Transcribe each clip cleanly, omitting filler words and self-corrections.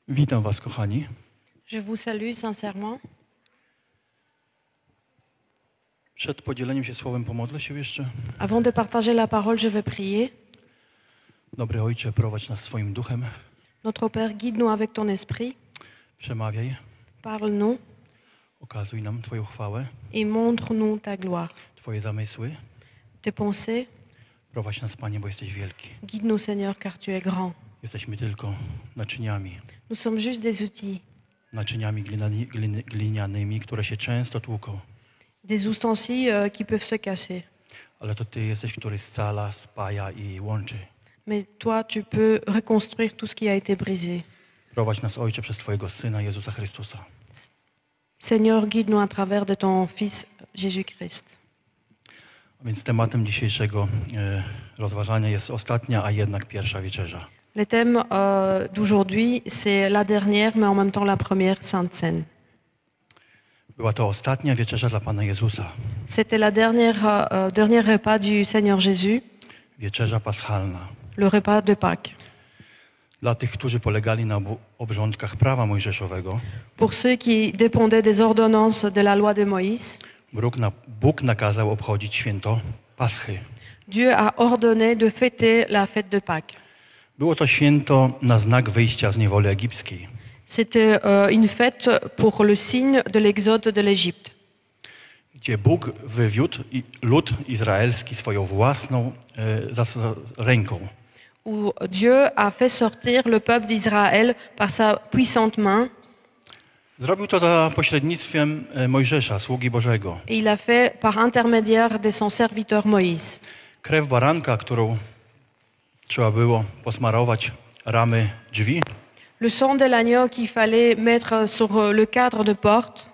Witam Was, kochani. Je vous salue sincèrement. Przed podzieleniem się słowem pomodlę się jeszcze. Avant de partager la parole, je vais prier. Dobry Ojcze, prowadź nas swoim duchem. Notre Père, guide-nous avec ton esprit. Przemawiaj, Parle-nous okazuj nam Twoją chwałę, et montre-nous ta gloire. Twoje zamysły. Tes pensées, Prowadź nas, Panie, bo jesteś wielki. guide-nous Seigneur, car tu es grand. Jesteśmy tylko naczyniami. Nous sommes juste des outils, Naczyniami glinianymi, które się często tłuką. des ustensiles qui peuvent se casser. Ale to Ty jesteś, który scala, spaja i łączy. Mais toi, tu peux reconstruire tout ce qui a été brisé. Prowadź nas, Ojcze, przez Twojego Syna, Jezusa Chrystusa. Seigneur, guide-nous à travers de ton Fils Jésus-Christ. A więc tematem dzisiejszego rozważania jest ostatnia, a jednak pierwsza wieczerza. Le thème d'aujourd'hui, c'est la dernière, mais en même temps la première Sainte Seine. Była to ostatnia wieczerza dla Pana Jezusa. C'était la dernière repas du Seigneur Jésus, Wieczerza paschalna. le repas de Pâques. Dla tych, którzy polegali na obrządkach prawa mojżeszowego, Pour ceux qui dépendaient des ordonnances de la loi de Moïse, Bóg nakazał obchodzić święto Paschy. Dieu a ordonné de fêter la fête de Pâques. Było to święto na znak wyjścia z niewoli egipskiej. C'était une fête pour le signe de l'exode de l'Égypte, Gdzie Bóg wywiódł lud izraelski swoją własną ręką. où Dieu a fait sortir le peuple d'Israël par sa puissante main. Zrobił to za pośrednictwem Mojżesza, sługi Bożego. Et il a fait par intermédiaire de son serviteur Moïse. Krew baranka, którą trzeba było posmarować ramy drzwi, Le sang de l'agneau qu'il fallait mettre sur le cadre de porte,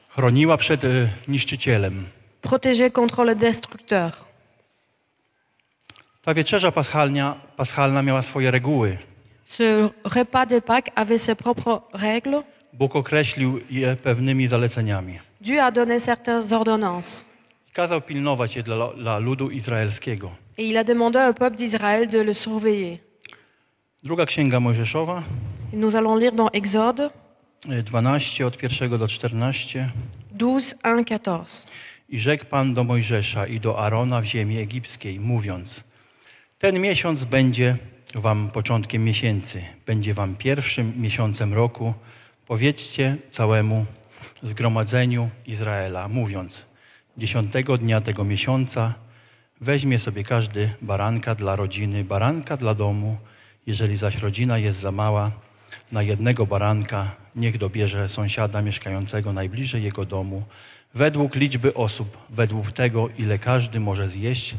chroniła przed niszczycielem. protégé contre le destructeur. Ta wieczerza paschalna miała swoje reguły. Ce repas de Pâques avait ses propres règles. Bóg określił je pewnymi zaleceniami. Dieu a donné certaines ordonnances. Kazał pilnować je dla ludu izraelskiego. Et il a demandé au peuple d'Israël de le surveiller. Druga księga Mojżeszowa, Et nous allons lire dans Exode 12, od 1 do 14. 12, 1, 14. I rzekł Pan do Mojżesza i do Arona w ziemi egipskiej, mówiąc: ten miesiąc będzie wam początkiem miesięcy, będzie wam pierwszym miesiącem roku. Powiedzcie całemu zgromadzeniu Izraela, mówiąc: 10 dnia tego miesiąca weźmie sobie każdy baranka dla rodziny, baranka dla domu. Jeżeli zaś rodzina jest za mała na jednego baranka, niech dobierze sąsiada mieszkającego najbliżej jego domu. Według liczby osób, według tego, ile każdy może zjeść,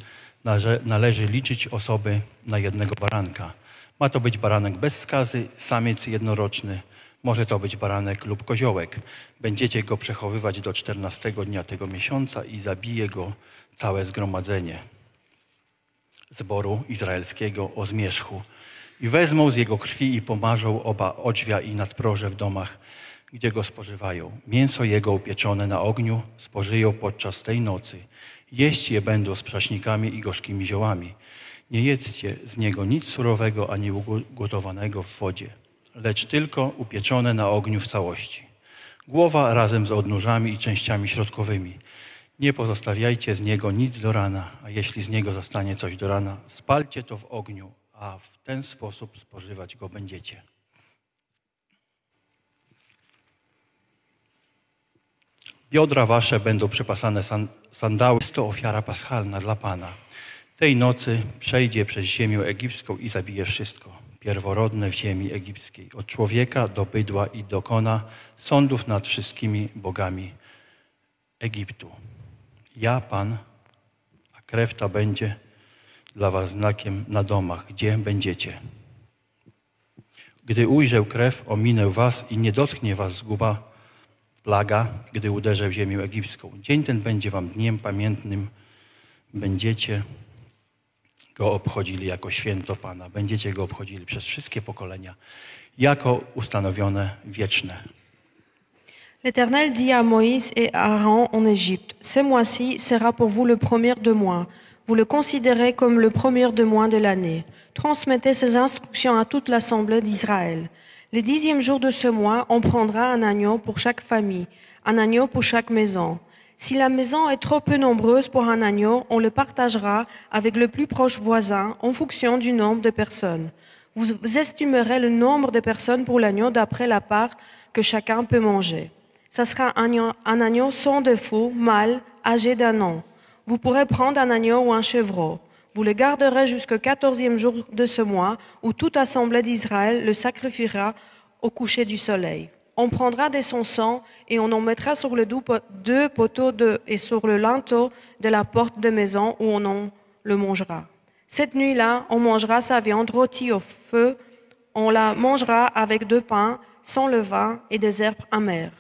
należy liczyć osoby na jednego baranka. Ma to być baranek bez skazy, samiec jednoroczny. Może to być baranek lub koziołek. Będziecie go przechowywać do 14 dnia tego miesiąca i zabije go całe zgromadzenie zboru izraelskiego o zmierzchu. I wezmą z jego krwi i pomarzą oba odźwia i nadproże w domach, gdzie go spożywają. Mięso jego upieczone na ogniu spożyją podczas tej nocy. Jeść je będą z przaśnikami i gorzkimi ziołami. Nie jedzcie z niego nic surowego ani ugotowanego w wodzie, lecz tylko upieczone na ogniu w całości. Głowa razem z odnóżami i częściami środkowymi. Nie pozostawiajcie z niego nic do rana, a jeśli z niego zostanie coś do rana, spalcie to w ogniu, a w ten sposób spożywać go będziecie. Biodra wasze będą przepasane sandały. Jest to ofiara paschalna dla Pana. Tej nocy przejdzie przez ziemię egipską i zabije wszystko pierworodne w ziemi egipskiej, od człowieka do bydła i dokona sądów nad wszystkimi bogami Egiptu. Ja, Pan, a krew ta będzie dla was znakiem na domach, gdzie będziecie. Gdy ujrzę krew, ominę was i nie dotknie was zguba, plaga, gdy uderzę w ziemię egipską. Dzień ten będzie wam dniem pamiętnym. Będziecie go obchodzili jako święto Pana. Będziecie go obchodzili przez wszystkie pokolenia, jako ustanowione wieczne. L'Éternel dit à Moïse et à Aaron en Égypte, ce mois-ci sera pour vous le premier de mois. Vous le considérez comme le premier de mois de l'année. transmettez ces instructions à toute l'assemblée d'Israël. Le 10e jour de ce mois, on prendra un agneau pour chaque famille, un agneau pour chaque maison. Si la maison est trop peu nombreuse pour un agneau, on le partagera avec le plus proche voisin en fonction du nombre de personnes. Vous estimerez le nombre de personnes pour l'agneau d'après la part que chacun peut manger. Ça sera un agneau sans défaut, mâle, âgé d'1 an. Vous pourrez prendre un agneau ou un chevreau. Vous le garderez jusqu'au 14e jour de ce mois, où toute assemblée d'Israël le sacrifiera au coucher du soleil. On prendra de son sang et on en mettra sur les 2 poteaux et sur le linteau de la porte de maison où on en le mangera. Cette nuit-là, on mangera sa viande rôtie au feu. On la mangera avec 2 pains, sans levain et des herbes amères.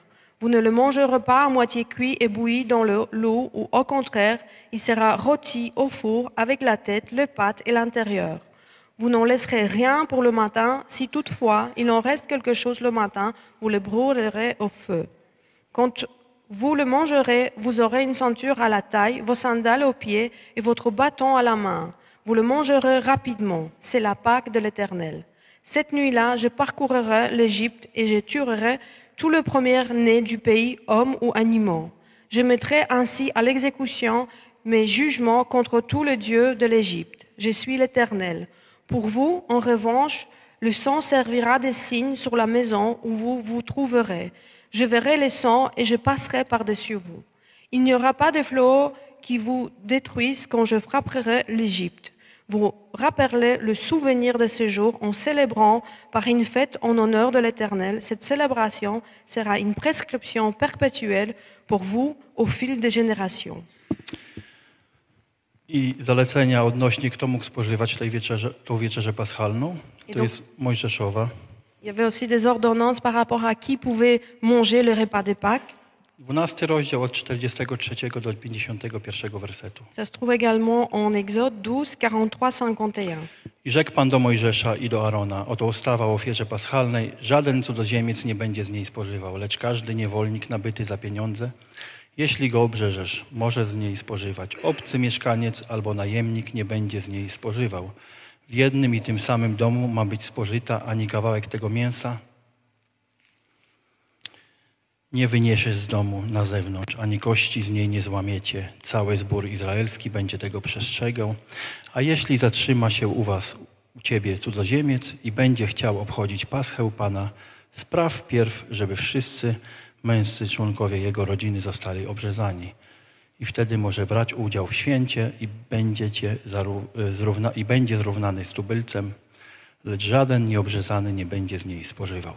Vous ne le mangerez pas à moitié cuit et bouilli dans l'eau, ou au contraire, il sera rôti au four avec la tête, le pâte et l'intérieur. Vous n'en laisserez rien pour le matin. Si toutefois il en reste quelque chose le matin, vous le brûlerez au feu. Quand vous le mangerez, vous aurez une ceinture à la taille, vos sandales aux pieds et votre bâton à la main. Vous le mangerez rapidement. C'est la Pâque de l'Éternel. Cette nuit-là, je parcourrai l'Égypte et je tuerai tout le premier-né du pays, hommes ou animaux. Je mettrai ainsi à l'exécution mes jugements contre tous les dieux de l'Égypte. Je suis l'Éternel. Pour vous, en revanche, le sang servira de signe sur la maison où vous vous trouverez. Je verrai le sang et je passerai par-dessus vous. Il n'y aura pas de fléau qui vous détruise quand je frapperai l'Égypte. Vous rappellerez le souvenir de ce jour en célébrant par une fête en honneur de l'Éternel. Cette célébration sera une prescription perpétuelle pour vous au fil des générations. I zalecenia odnośnie, kto mógł spożywać tą wieczerzę paschalną, to jest Mojżeszowa. Il y avait aussi des ordonnances par rapport à qui pouvait manger le repas de Pâques. 12 rozdział od 43 do 51 wersetu. Ça se trouve également en Exode 12, 43, 51. I rzekł Pan do Mojżesza i do Arona, oto ustawa o ofierze paschalnej, żaden cudzoziemiec nie będzie z niej spożywał, lecz każdy niewolnik nabyty za pieniądze, jeśli go obrzeżesz, może z niej spożywać. Obcy mieszkaniec albo najemnik nie będzie z niej spożywał. W jednym i tym samym domu ma być spożyta, ani kawałek tego mięsa nie wyniesiesz z domu na zewnątrz, ani kości z niej nie złamiecie. Cały zbór izraelski będzie tego przestrzegał. A jeśli zatrzyma się u ciebie cudzoziemiec i będzie chciał obchodzić Paschę Pana, spraw wpierw, żeby wszyscy męscy członkowie jego rodziny zostali obrzezani. I wtedy może brać udział w święcie i będzie zrównany z tubylcem, lecz żaden nieobrzezany nie będzie z niej spożywał.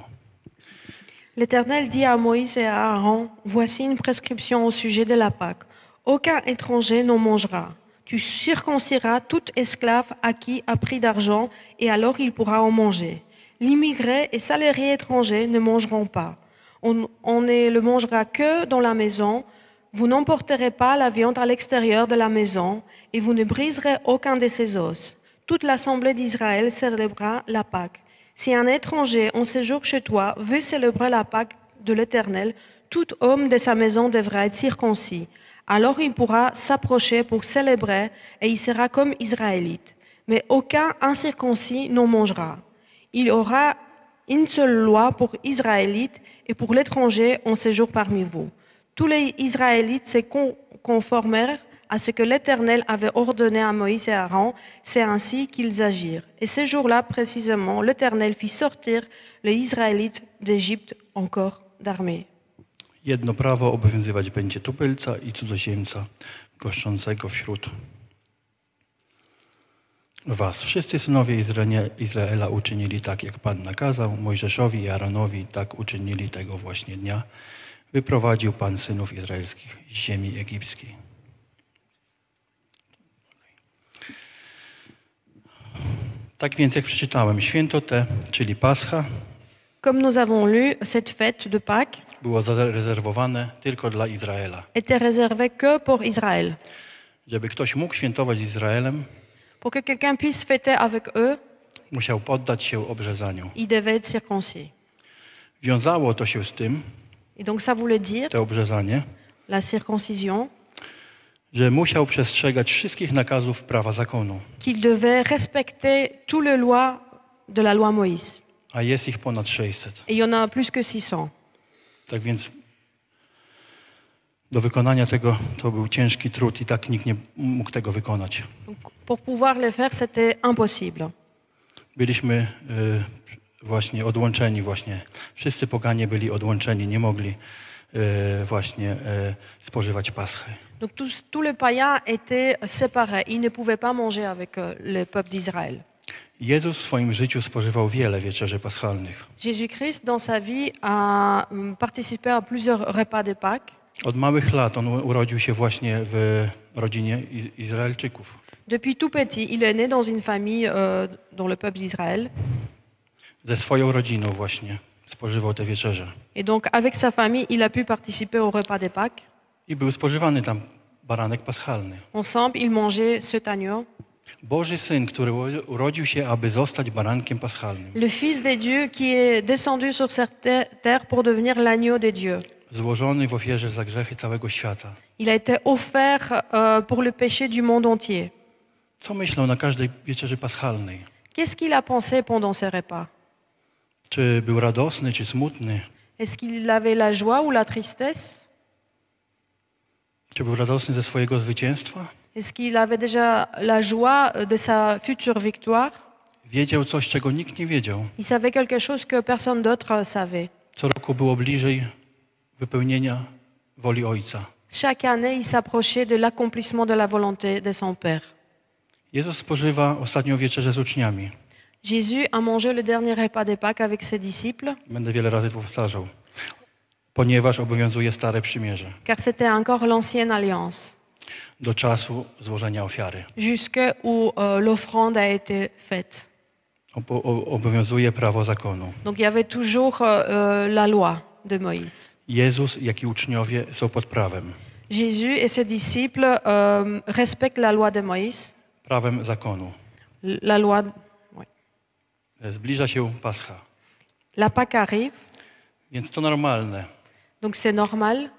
L'Éternel dit à Moïse et à Aaron, voici une prescription au sujet de la Pâque. Aucun étranger n'en mangera. Tu circonciras tout esclave acquis à prix d'argent et alors il pourra en manger. L'immigré et salarié étranger ne mangeront pas. On ne le mangera que dans la maison. Vous n'emporterez pas la viande à l'extérieur de la maison et vous ne briserez aucun de ses os. Toute l'assemblée d'Israël célébrera la Pâque. Si un étranger en séjour chez toi veut célébrer la Pâque de l'Éternel, tout homme de sa maison devra être circoncis. Alors il pourra s'approcher pour célébrer et il sera comme israélite. Mais aucun incirconcis n'en mangera. Il y aura une seule loi pour Israélites et pour l'étranger en séjour parmi vous. Tous les Israélites se conformèrent à ce que l'Éternel avait ordonné à Moïse et à Aaron, c'est ainsi qu'ils agirent. Et ce jour-là, précisément, l'Éternel fit sortir les Israélites d'Égypte encore d'armée. Jedno prawo obowiązywać będzie tubylca i cudzoziemca goszczącego wśród was. Wszyscy synowie Izraela uczynili tak, jak Pan nakazał. Mojżeszowi i Aaronowi tak uczynili tego właśnie dnia. Wyprowadził Pan synów izraelskich z ziemi egipskiej. Tak więc, jak przeczytałem, święto te, czyli Pascha, Comme nous avons lu, cette fête de Pâques było zarezerwowane tylko dla Izraela. était réservée que pour Israël. Żeby ktoś mógł świętować z Izraelem, Pour que quelqu'un puisse fêter avec eux, musiał poddać się obrzezaniu. il devait être circoncis. Wiązało to się z tym, Et donc ça voulait dire, to obrzezanie, la circoncision, że musiał przestrzegać wszystkich nakazów prawa zakonu, qu'il devait respecter toutes les lois de la loi Moïse. a jest ich ponad 600. Et il y en a plus que 600. Tak więc do wykonania tego to był ciężki trud i tak nikt nie mógł tego wykonać. Donc, pour pouvoir les faire, c'était impossible. Byliśmy właśnie odłączeni właśnie. Wszyscy poganie byli odłączeni, nie mogli spożywać paschy. Donc tous les païens étaient séparés. Ils ne pouvaient pas manger avec le peuple d'Israël. Jezus w swoim życiu spożywał wiele wieczerzy paschalnych. Jésus-Christ, dans sa vie, a participé à plusieurs repas de Pâques. Od małych lat on urodził się właśnie w rodzinie Izraelczyków. Depuis tout petit, il est né dans une famille dans le peuple d'Israël. Ze swoją rodziną właśnie spożywał te wieczerze. Et donc, avec sa famille, il a pu participer au repas de Pâques. I był spożywany tam baranek paschalny. Ensemble, ils mangeaient cet agneau. Boży Syn, który urodził się, aby zostać barankiem paschalnym, Le Fils de Dieu qui est descendu sur cette terre pour devenir l'agneau de Dieu. złożony w ofierze za grzechy całego świata. Il a été offert pour le péché du monde entier. Co myślał na każdej wieczerzy paschalnej? Qu'est-ce qu'il a pensé pendant ces repas? Czy był radosny, czy smutny? Est-ce qu'il avait la joie ou la tristesse? Czy był radosny ze swojego zwycięstwa? Est-ce qu'il avait déjà la joie de sa future victoire? Wiedział coś, czego nikt nie wiedział. Il savait quelque chose que personne d'autre savait. Co roku było bliżej wypełnienia woli Ojca. Chaque année, il s'approchait de l'accomplissement de la volonté de son Père. Jezus spożywa ostatnią wieczerzę z uczniami. Jésus a mangé le dernier repas de Pâques avec ses disciples, Będę wiele razy to powtarzał. Ponieważ obowiązuje stare przymierze car c'était encore l'ancienne alliance, do czasu złożenia ofiary. jusqu'où l'offrande a été faite. Obowiązuje prawo zakonu. Donc il y avait toujours la loi de Moïse. Jezus, jak i uczniowie są pod prawem. Jésus et ses disciples respectent la loi de Moïse, Prawem zakonu. la loi. Zbliża się Pascha. La Pâque arrive, Więc to normalne. donc c'est normal.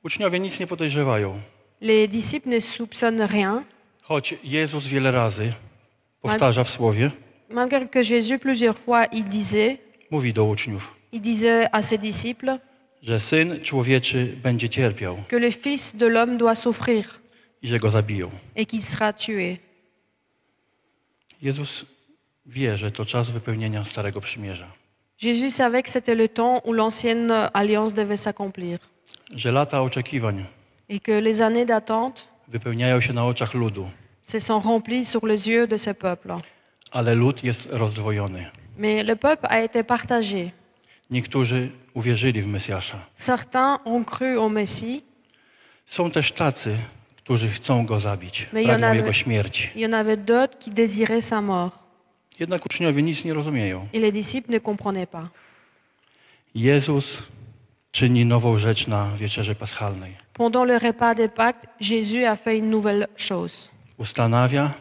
Uczniowie nic nie podejrzewają. Les disciples ne soupçonnent rien, Choć Jezus wiele razy powtarza w słowie, malgré que Jésus plusieurs fois mówi do uczniów, il disait à ses disciples że Syn Człowieczy będzie cierpiał que le Fils de l'homme doit souffrir i że Go zabiją. et qu'il sera tué. Jezus wie, że to czas wypełnienia Starego Przymierza. Jésus savait que c'était le temps où l'ancienne alliance devait s'accomplir Że lata oczekiwań et que les années d'attente wypełniają się na oczach ludu, se sont remplies sur les yeux de ce peuple. ale lud jest rozdwojony. Mais le peuple a été partagé. Niektórzy uwierzyli w Mesjasza. Certains ont cru au Messie, Są też tacy, którzy chcą Go zabić, Mais pragną y en a- Jego śmierci. il y en avait d'autres qui désiraient sa mort. Jednak uczniowie nic nie rozumieją. Et les disciples ne comprenaient pas. Jezus czyni nową rzecz na wieczerzy paschalnej. Pendant le repas des Pâques, Jésus a fait une nouvelle chose. Ustanawia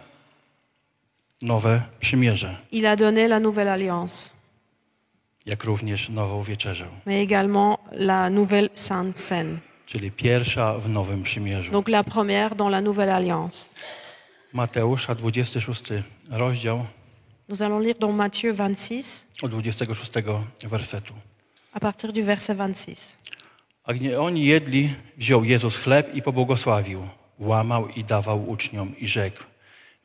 nowe przymierze, Il a donné la nouvelle alliance, jak również nową wieczerzę, mais également la nouvelle Sainte Seine. czyli pierwsza w nowym przymierzu. Donc la première dans la nouvelle alliance. Mateusza, 26 rozdział, Nous allons lire dans Matthieu 26, od 26 wersetu. à partir du verset 26. A gdy oni jedli, wziął Jezus chleb i pobłogosławił, łamał i dawał uczniom i rzekł: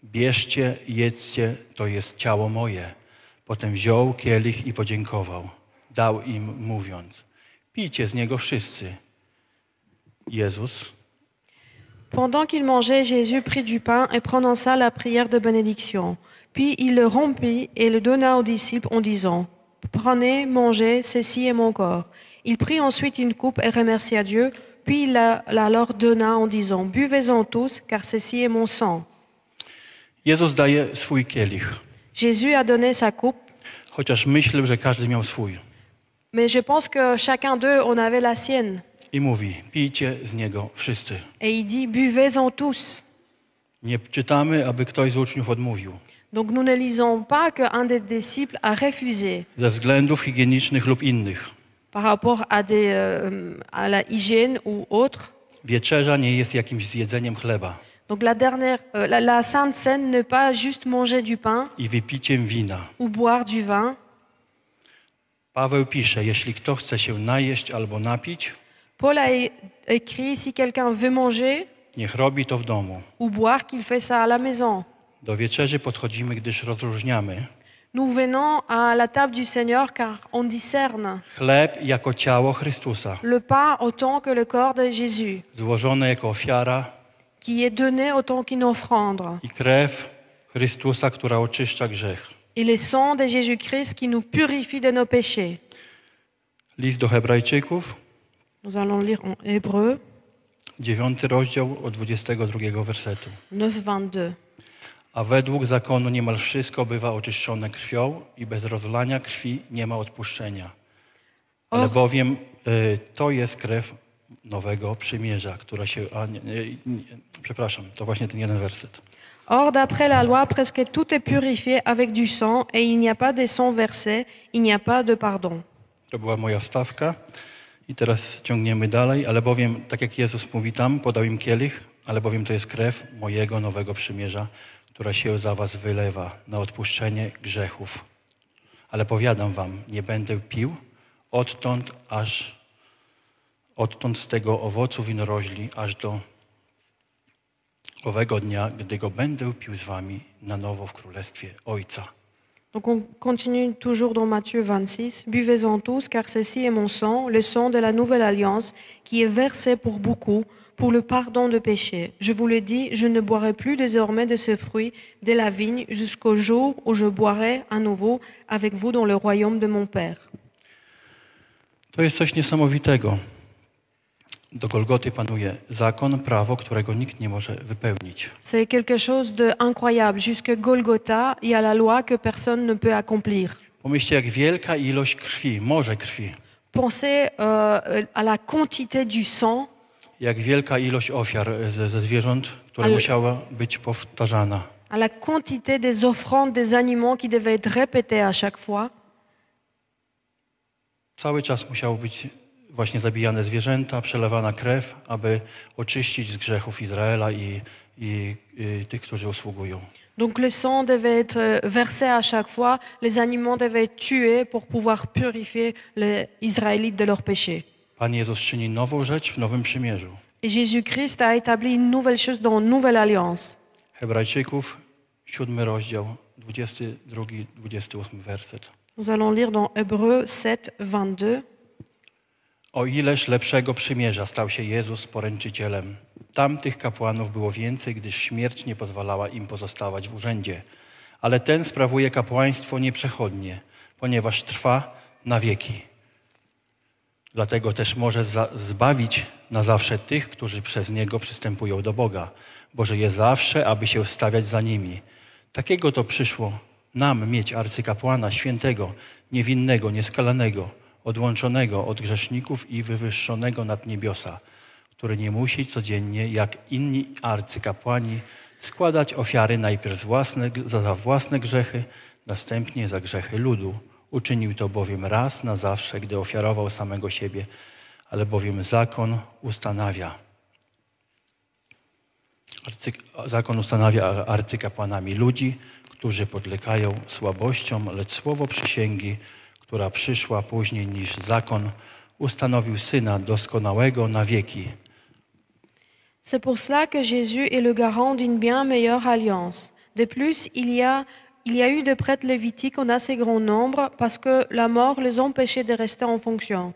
bierzcie, jedzcie, to jest ciało moje. Potem wziął kielich i podziękował. Dał im, mówiąc: pijcie z niego wszyscy. Jezus, Pendant qu'il mangeait, Jésus prit du pain et prononça la prière de bénédiction. Puis il le rompit et le donna aux disciples en disant: prenez, mangez, ceci est mon corps. Il prit ensuite une coupe et remercia Dieu, puis il la leur donna en disant: buvez-en tous, car ceci est mon sang. Jezus daje swój kielich, Jésus a donné sa coupe, chociaż myślał, że każdy miał swój. mais je pense que chacun d'eux en avait la sienne. I mówi: pijcie z niego wszyscy. Et il dit: buvez-en tous. Nie czytamy, aby ktoś z uczniów odmówił. Donc nous ne lisons pas qu'un des disciples a refusé Ze względów higienicznych lub innych. par rapport à la hygiène ou autre. Wieczerza nie jest jakimś zjedzeniem chleba Donc la Sainte Seine n'est pas juste manger du pain i wypiciem wina. ou boire du vin. Paweł pisze, jeśli kto chce się najeść albo napić, Paul a écrit, si quelqu'un veut manger niech robi to w domu. ou boire, qu'il fait ça à la maison. Do wieczerzy podchodzimy, gdyż rozróżniamy Nous venons à la table du Seigneur car on discerne chleb jako ciało Chrystusa, le pain autant que le corps de Jésus, złożone jako ofiara, qui est donné autant qu'une offrande, i krew Chrystusa, która oczyszcza grzech. et le sang de Jésus-Christ qui nous purifie de nos péchés. List do Hebrajczyków, Nous allons lire en Hébreu 9 rozdział od 22 wersetu. 9:22. A według zakonu niemal wszystko bywa oczyszczone krwią i bez rozlania krwi nie ma odpuszczenia. Ale bowiem to jest krew nowego przymierza, która się... przepraszam, to właśnie ten jeden werset. Or, d'après la loi, presque tout est purifié avec du sang, et il n'y a pas de sang versé, il n'y a pas de pardon. To była moja wstawka. I teraz ciągniemy dalej. Ale bowiem, tak jak Jezus mówi tam, podał im kielich, ale bowiem to jest krew mojego nowego przymierza, która się za was wylewa na odpuszczenie grzechów. Ale powiadam wam, nie będę pił odtąd z tego owocu winorośli, aż do owego dnia, gdy go będę pił z wami na nowo w Królestwie Ojca. Donc on continue toujours dans Matthieu 26. Buvez-en tous, car ceci est mon sang, le sang de la nouvelle alliance, qui est versé pour beaucoup, pour le pardon de péchés. Je vous le dis, je ne boirai plus désormais de ce fruit de la vigne jusqu'au jour où je boirai à nouveau avec vous dans le royaume de mon Père. To jest coś niesamowitego. Do Golgoty panuje zakon, prawo, którego nikt nie może wypełnić. C'est quelque chose d'incroyable. Jusque Golgotha, il y a la loi que personne ne peut accomplir. Pomyślcie, jak wielka ilość krwi, morze krwi, Pensez à la quantité du sang, jak wielka ilość ofiar ze zwierząt, która musiała być powtarzana. à la quantité des offrandes des animaux qui devaient être répétées à chaque fois. Cały czas musiało być właśnie zabijane zwierzęta, przelewana krew, aby oczyścić z grzechów Izraela i tych, którzy usługują. Donc le sang devait être versé à chaque fois, les animaux devaient être tués pour pouvoir purifier les Israélites de leurs péchés. Pan Jezus czyni nową rzecz w nowym przymierzu. Et Jésus-Christ a établi une nouvelle chose dans une nouvelle alliance. Hebrajczyków, 7 rozdział, 22-28 werset. Nous allons lire dans Hébreux 7:22. O ileż lepszego przymierza stał się Jezus poręczycielem. Tamtych kapłanów było więcej, gdyż śmierć nie pozwalała im pozostawać w urzędzie. Ale ten sprawuje kapłaństwo nieprzechodnie, ponieważ trwa na wieki. Dlatego też może zbawić na zawsze tych, którzy przez Niego przystępują do Boga, bo żyje zawsze, aby się wstawiać za nimi. Takiego to przyszło nam mieć arcykapłana świętego, niewinnego, nieskalanego, odłączonego od grzeszników i wywyższonego nad niebiosa, który nie musi codziennie, jak inni arcykapłani, składać ofiary najpierw za własne grzechy, następnie za grzechy ludu. Uczynił to bowiem raz na zawsze, gdy ofiarował samego siebie, ale bowiem zakon ustanawia arcykapłanami ludzi, którzy podlegają słabościom, lecz słowo przysięgi, która przyszła później niż zakon, ustanowił Syna doskonałego na wieki. C'est pour cela que Jésus est le garant d'une bien meilleure alliance. De plus, il y a eu des prêtres lévitiques en assez grand nombre parce que la mort les empêchait de rester en fonction.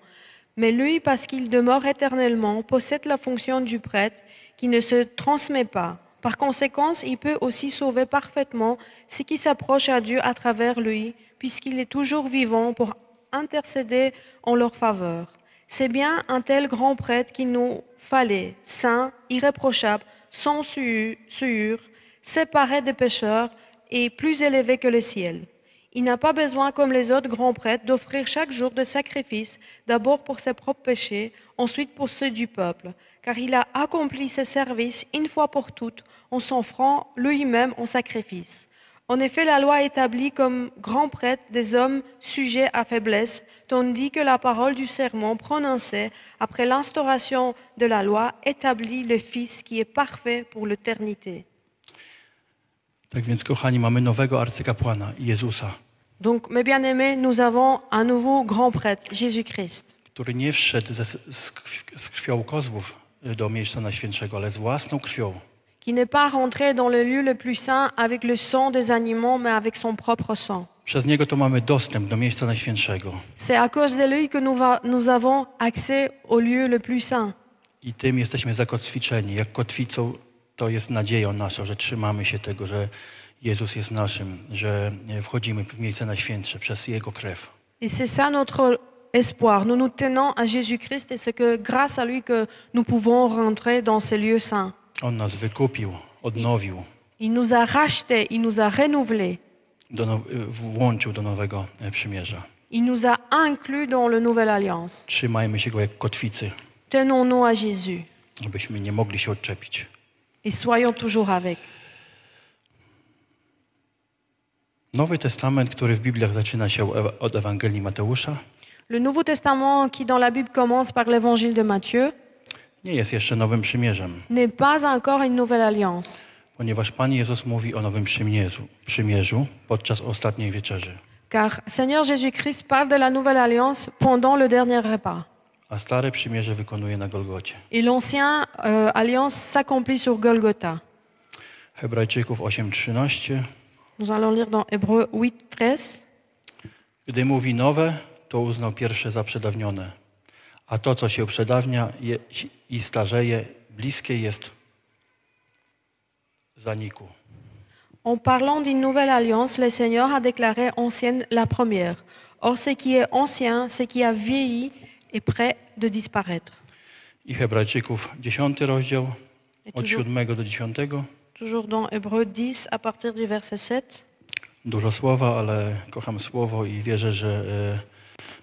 Mais lui, parce qu'il demeure éternellement, possède la fonction du prêtre qui ne se transmet pas. Par conséquent, il peut aussi sauver parfaitement ceux qui s'approchent à Dieu à travers lui, puisqu'il est toujours vivant pour intercéder en leur faveur. C'est bien un tel grand prêtre qu'il nous fallait, saint, irréprochable, sans souillure, séparé des pécheurs et plus élevé que le ciel. Il n'a pas besoin, comme les autres grands prêtres, d'offrir chaque jour des sacrifices, d'abord pour ses propres péchés, ensuite pour ceux du peuple, car il a accompli ses services une fois pour toutes en s'offrant lui-même en sacrifice. En effet, la loi établit comme grand prêtre des hommes sujets à faiblesse, tandis que la parole du serment prononcée après l'instauration de la loi établit le Fils qui est parfait pour l'éternité. Tak więc, kochani, mamy nowego arcykapłana, Jezusa, Donc, mes bien-aimés, nous avons un nouveau grand prêtre, Jésus-Christ, który nie wszedł z krwią kozłów do miejsca najświętszego, ale z własną krwią. qui n'est pas rentré dans le lieu le plus saint avec le sang des animaux, mais avec son propre sang. Przez niego to mamy dostęp do miejsca najświętszego. C'est à cause de lui que nous avons accès au lieu le plus saint. I tym jesteśmy zakotwiczeni. Jak kotwicą to jest nadzieją naszą, że trzymamy się tego, że Jezus jest naszym, że wchodzimy w miejsce najświętsze przez Jego krew. Et c'est ça notre espoir. Nous nous tenons à Jésus-Christ et c'est que grâce à lui que nous pouvons rentrer dans ces lieux saints. On nas wykupił, odnowił, Il nous a rachetés, il nous a renouvelés. włączył do nowego przymierza. Il nous a inclus dans la nouvelle alliance. Trzymajmy się Go jak kotwicy, Tenons-nous à Jésus abyśmy nie mogli się odczepić. et soyons toujours avec. Nowy Testament, który w Bibliach zaczyna się od Ewangelii Mateusza, Le Nouveau Testament qui dans la Bible commence par l'évangile de Matthieu nie jest jeszcze nowym przymierzem, n'est pas encore une nouvelle alliance. ponieważ Pan Jezus mówi o nowym przymierzu podczas ostatniej wieczerzy. Car Seigneur Jésus-Christ parle de la nouvelle alliance pendant le dernier repas. A stare przymierze wykonuje na Golgocie. Et l'ancienne alliance s'accomplit sur Golgotha. Hebrajczyków 8:13. Nous allons lire dans Hébreux 8:13. Gdy mówi nowe, to uznał pierwsze za przedawnione. A to, co się przedawnia i starzeje, bliskie jest zaniku. En parlant d'une nouvelle alliance, le Seigneur a déclaré ancienne la première. Or, ce qui est ancien, ce qui a vieilli, est prêt de disparaître. I Hebrajczyków 10 rozdział, Et od 7 do 10. toujours dans Hébreux 10, à partir du verset 7. Dużo słowa, ale kocham słowo i wierzę, że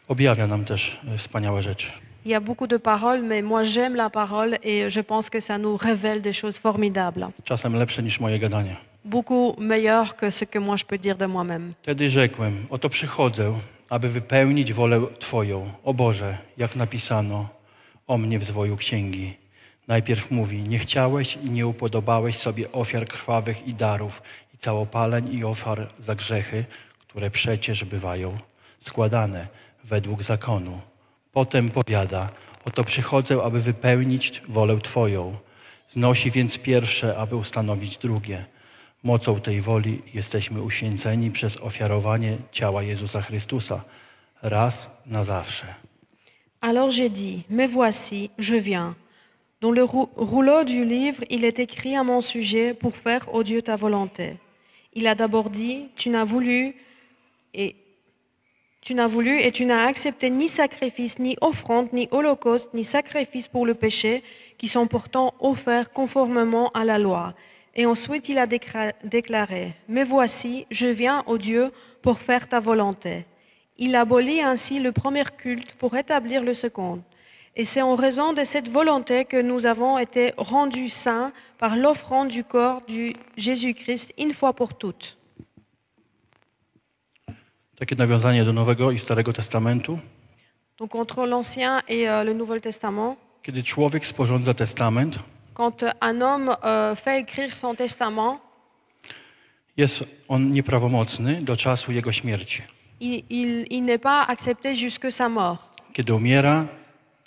objawia nam też wspaniałe rzeczy. Il y a beaucoup de paroles, mais moi j'aime la parole et je pense que ça nous révèle des choses formidables. Czasem lepsze niż moje gadanie. Beaucoup meilleures que ce que moi je peux dire de moi-même. Wtedy rzekłem, oto przychodzę, aby wypełnić wolę Twoją. O Boże, jak napisano o mnie w zwoju księgi. Najpierw mówi, nie chciałeś i nie upodobałeś sobie ofiar krwawych i darów, i całopaleń i ofiar za grzechy, które przecież bywają składane według zakonu. Potem powiada, oto przychodzę, aby wypełnić wolę Twoją. Znosi więc pierwsze, aby ustanowić drugie. Mocą tej woli jesteśmy uświęceni przez ofiarowanie ciała Jezusa Chrystusa raz na zawsze. Alors j'ai dit, mais voici, je viens. Dans le rouleau du livre, il est écrit à mon sujet pour faire, ô Dieu, ta volonté. Il a d'abord dit, tu n'as voulu et tu n'as accepté ni sacrifice, ni offrande, ni holocauste, ni sacrifice pour le péché, qui sont pourtant offerts conformément à la loi. Et ensuite il a déclaré, mais voici, je viens, ô Dieu, pour faire ta volonté. Il abolit ainsi le premier culte pour établir le second. Et c'est en raison de cette volonté que nous avons été rendus saints par l'offrande du corps de Jésus-Christ une fois pour toutes. Takie nawiązanie do Nowego i Starego Testamentu. Donc entre l'Ancien et le Nouveau Testament, Kiedy człowiek sporządza testament, quand un homme fait écrire son testament, jest on nieprawomocny do czasu jego śmierci. il n'est pas accepté jusqu'à sa mort. Kiedy umiera,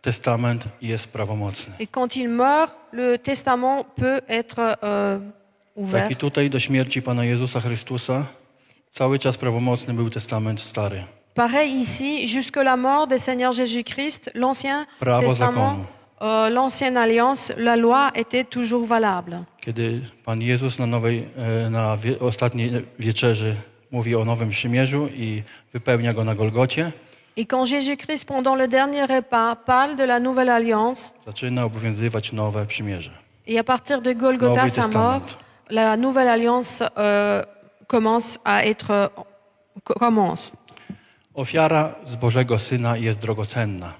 testament jest prawomocny. Et quand il meurt, le testament peut être ouvert. Tak i tutaj do śmierci Pana Jezusa Chrystusa cały czas prawomocny był testament stary. Pareil ici, jusqu'à la mort du Seigneur Jésus-Christ, l'Ancien Prawo Testament, zakonu. l'Ancienne Alliance, la loi était toujours valable. Kiedy Pan Jezus na ostatniej wieczerzy mówi o Nowym Przymierzu i wypełnia go na Golgocie, Et quand Jésus-Christ, pendant le dernier repas, parle de la Nouvelle Alliance, zaczyna obowiązywać Nowe Przymierze. et à partir de Golgotha, Nowy sa Testament. mort, la Nouvelle Alliance commence. Ofiara z Bożego Syna jest drogocenna.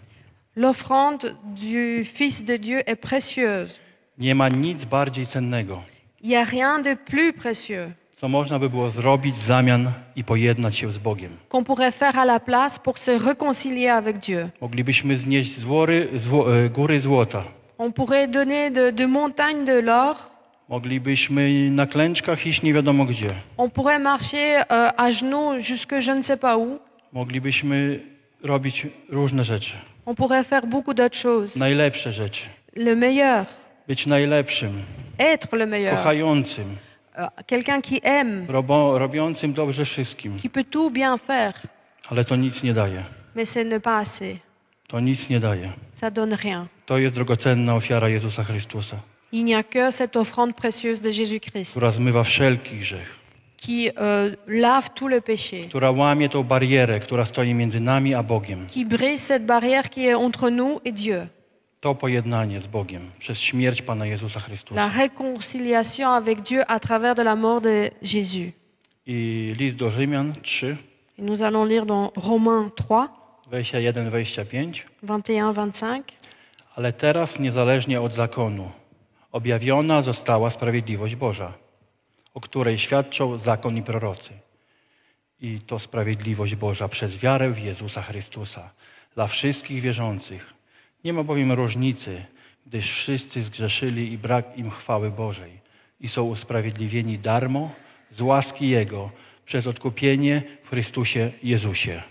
L'offrande du Fils de Dieu est précieuse. Nie ma nic bardziej cennego. Il n'y a rien de plus précieux. co można by było zrobić w zamian i pojednać się z Bogiem. qu'on pourrait faire à la place pour se réconcilier avec Dieu. Moglibyśmy znieść góry złota. On pourrait donner de montagnes de l'or. Moglibyśmy na klęczkach iść nie wiadomo gdzie. On pourrait marcher à genoux jusque je ne sais pas où. Moglibyśmy robić różne rzeczy. On pourrait faire beaucoup d'autres choses. Najlepsze rzeczy. Le meilleur, Być najlepszym, être le meilleur, kochającym, quelqu'un qui aime, robiącym dobrze wszystkim. qui peut tout bien faire. Ale to nic nie daje. Mais ce n'est pas assez. To nic nie daje. Ça donne rien. To jest drogocenna ofiara Jezusa Chrystusa, Il n'y a que cette offrande précieuse de Jésus-Christ która zmywa wszelki grzech, qui lave tout le péché, która łamie tą barierę, która stoi między nami a Bogiem. qui brise cette barrière qui est entre nous et Dieu. To pojednanie z Bogiem przez śmierć Pana Jezusa Chrystusa. La réconciliation avec Dieu à travers de la mort de Jésus. I list do Rzymian 3, Et nous allons lire dans Romains 3, 21-25. 21-25. Ale teraz niezależnie od zakonu objawiona została sprawiedliwość Boża, o której świadczą zakon i prorocy. I to sprawiedliwość Boża przez wiarę w Jezusa Chrystusa dla wszystkich wierzących. Nie ma bowiem różnicy, gdyż wszyscy zgrzeszyli i brak im chwały Bożej i są usprawiedliwieni darmo z łaski Jego przez odkupienie w Chrystusie Jezusie.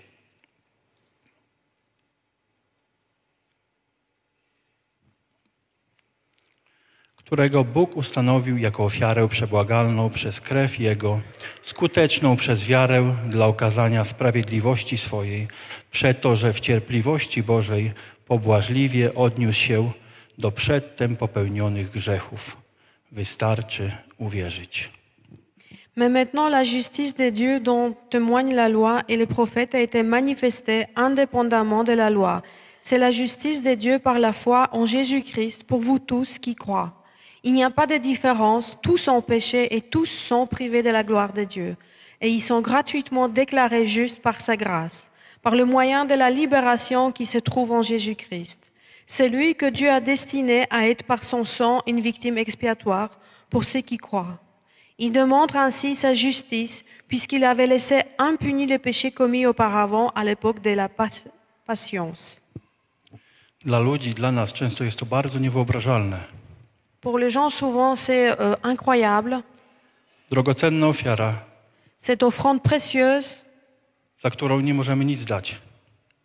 Którego Bóg ustanowił jako ofiarę przebłagalną przez krew Jego, skuteczną przez wiarę dla okazania sprawiedliwości swojej, przeto, że w cierpliwości Bożej pobłażliwie odniósł się do przedtem popełnionych grzechów. Wystarczy uwierzyć. Mais maintenant, la justice de Dieu dont témoignent la loi et les prophètes a été manifestée indépendamment de la loi. C'est la justice de Dieu par la foi en Jésus-Christ pour vous tous qui croient. Il n'y a pas de différence, tous ont péché et tous sont privés de la gloire de Dieu. Et ils sont gratuitement déclarés justes par sa grâce, par le moyen de la libération qui se trouve en Jésus-Christ. C'est lui que Dieu a destiné à être par son sang une victime expiatoire pour ceux qui croient. Il démontre ainsi sa justice, puisqu'il avait laissé impuni les péchés commis auparavant à l'époque de la patience. Dla ludzi, dla nas często jest to bardzo niewyobrażalne. Pour les gens, souvent, c'est incroyable. Drogocenna ofiara, Cette offrande précieuse, za którą nie możemy nic dać.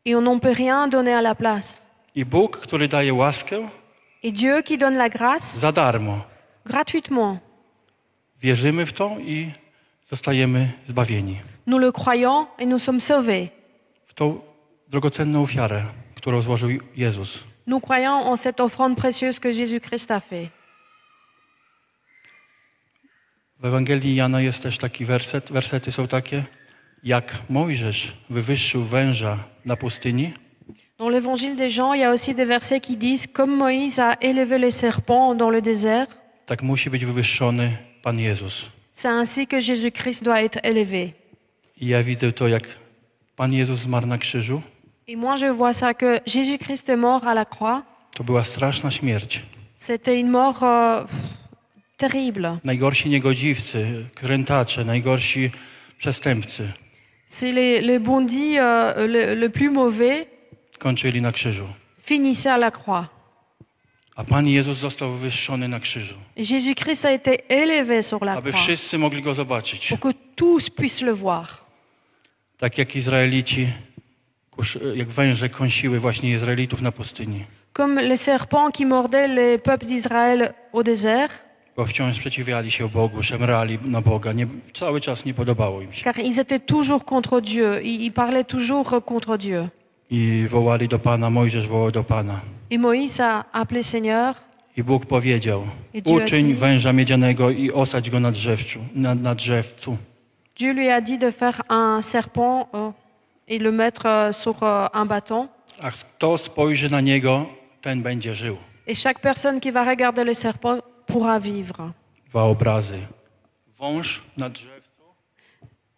et on n'en peut rien donner à la place. I Bóg, który daje łaskę Et Dieu qui donne la grâce za darmo. gratuitement. Wierzymy w to i zostajemy zbawieni. Nous le croyons et nous sommes sauvés. W tą drogocenną ofiarę, którą złożył Jezus. Nous croyons en cette offrande précieuse que Jésus-Christ a fait. W Ewangelii Jana jest też taki werset. Wersety są takie, jak Mojżesz wywyższył węża na pustyni, Dans l'évangile des Jean, il y a aussi des versets qui disent « Comme Moïse a élevé les serpents dans le désert, tak musi być wywyższony Pan Jezus. c'est ainsi que Jésus-Christ doit être élevé. » I ja widzę to, jak Pan Jezus zmarł na krzyżu. Et moi, je vois ça, que Jésus-Christ est mort à la croix. To była straszna śmierć. C'était une mort terrible. Najgorsi niegodziwcy, krętacze, najgorsi przestępcy C'est les bandits le plus mauvais kończyli na krzyżu. finissaient à la croix. A Pan Jezus został wywyższony na krzyżu, Et Jésus-Christ a été élevé sur la aby croix wszyscy mogli Go zobaczyć. pour que tous puissent le voir. Tak jak Izraelici, jak węże kąsiły właśnie Izraelitów na pustyni. Comme les serpents qui mordaient les peuples d'Israël au désert, Bo wciąż sprzeciwiali się Bogu, szemrali na Boga. Cały czas nie podobało im się. car ils étaient toujours contre Dieu, ils parlaient toujours contre Dieu. I wołali do Pana, Mojżesz wołał do Pana. Et Moïse a appelé Seigneur, I Bóg powiedział, I Dieu a uczyń dit- węża miedzianego i osadź go na drzewcu. Dieu lui a dit de faire un serpent et le mettre sur un bâton. A kto spojrzy na niego, ten będzie żył. Et chaque personne qui va regarder le serpent pourra vivre. Dwa obrazy. Wąż na drzewcu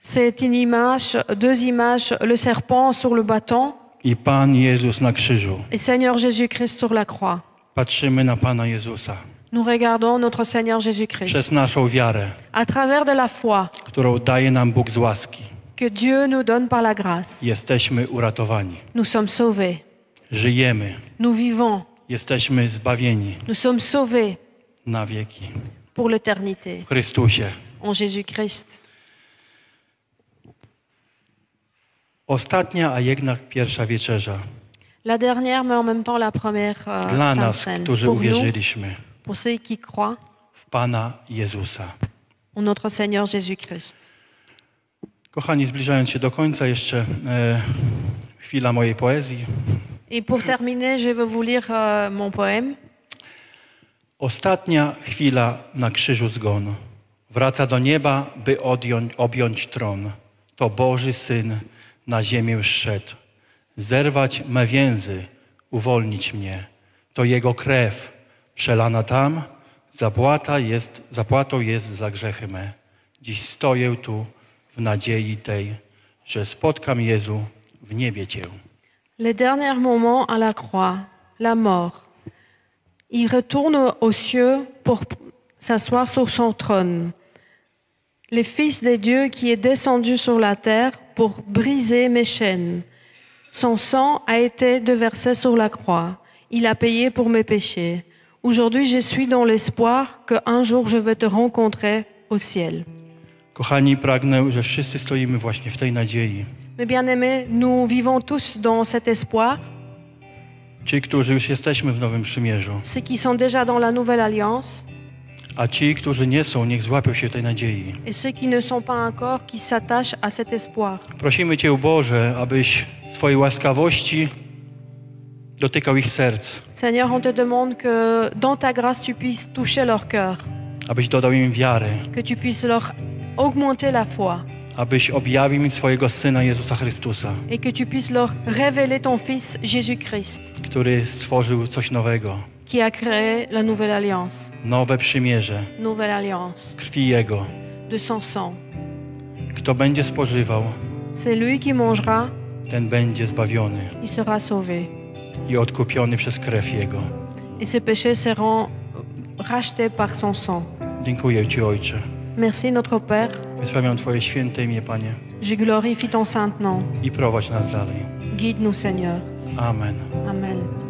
C'est une image, deux images, le serpent sur le bâton i Pan Jezus na krzyżu. et Seigneur Jésus-Christ sur la croix. Patrzymy na Pana Jezusa. nous regardons notre Seigneur Przez Jésus-Christ. naszą wiarę, À travers de la foi którą daje nam Bóg z łaski, que Dieu nous donne par la grâce, jesteśmy uratowani. nous sommes sauvés. Żyjemy, Nous vivons. jesteśmy zbawieni Nous sommes sauvés na wieki. pour l'éternité W Chrystusie. en Jésus-Christ. Ostatnia, a jednak pierwsza wieczerza. La dernière, mais en même temps la première Dla Sainte nas, Seine. którzy Pour nous, uwierzyliśmy pour ceux qui croient w Pana Jezusa. en notre Seigneur Jésus-Christ. Kochani, zbliżając się do końca, jeszcze chwila mojej poezji. Et pour terminer, je vais vous lire mon poème. Ostatnia chwila na krzyżu zgonu. Wraca do nieba, by objąć tron. To Boży Syn na ziemię zszedł. Zerwać me więzy, uwolnić mnie. To Jego krew przelana tam, zapłatą jest za grzechy me. Dziś stoję tu w nadziei tej, że spotkam Jezu w niebie Cię. Les derniers moments à la croix, la mort. Il retourne aux cieux pour s'asseoir sur son trône. Le Fils de Dieu qui est descendu sur la terre pour briser mes chaînes. Son sang a été déversé sur la croix. Il a payé pour mes péchés. Aujourd'hui, je suis dans l'espoir qu'un jour je vais te rencontrer au ciel. Kochani, pragnę, że wszyscy stoimy właśnie w tej nadziei. Mes bien-aimés, nous vivons tous dans cet espoir. Ci, którzy już jesteśmy w Nowym Przymierzu, Ceux qui sont déjà dans la Nouvelle Alliance a ci, którzy nie są, niech złapią się tej nadziei. et ceux qui ne sont pas encore, qui s'attachent à cet espoir. Prosimy Cię, Boże, abyś w Twojej łaskawości dotykał ich serc, Seigneur, on te demande que dans ta grâce, tu puisses toucher leur cœur, abyś dodał im wiary, que tu puisses leur augmenter la foi abyś objawił im swojego Syna Jezusa Chrystusa, et que tu puisses leur révéler ton Fils Jésus-Christ który stworzył coś nowego, qui a créé la Nouvelle Alliance. nowe przymierze, Nouvelle Alliance krwi Jego. de son sang. Kto będzie spożywał, C'est lui qui mangera, ten będzie zbawiony il sera sauvé. i odkupiony przez krew Jego. Et ses péchés seront rachetés par son sang. Dziękuję Ci, Ojcze. Merci notre Père. Wysławiam Twoje święte imię, Panie, Je glorifie ton saint nom. i prowadź nas dalej. Guide-nous, Seigneur. Amen. Amen.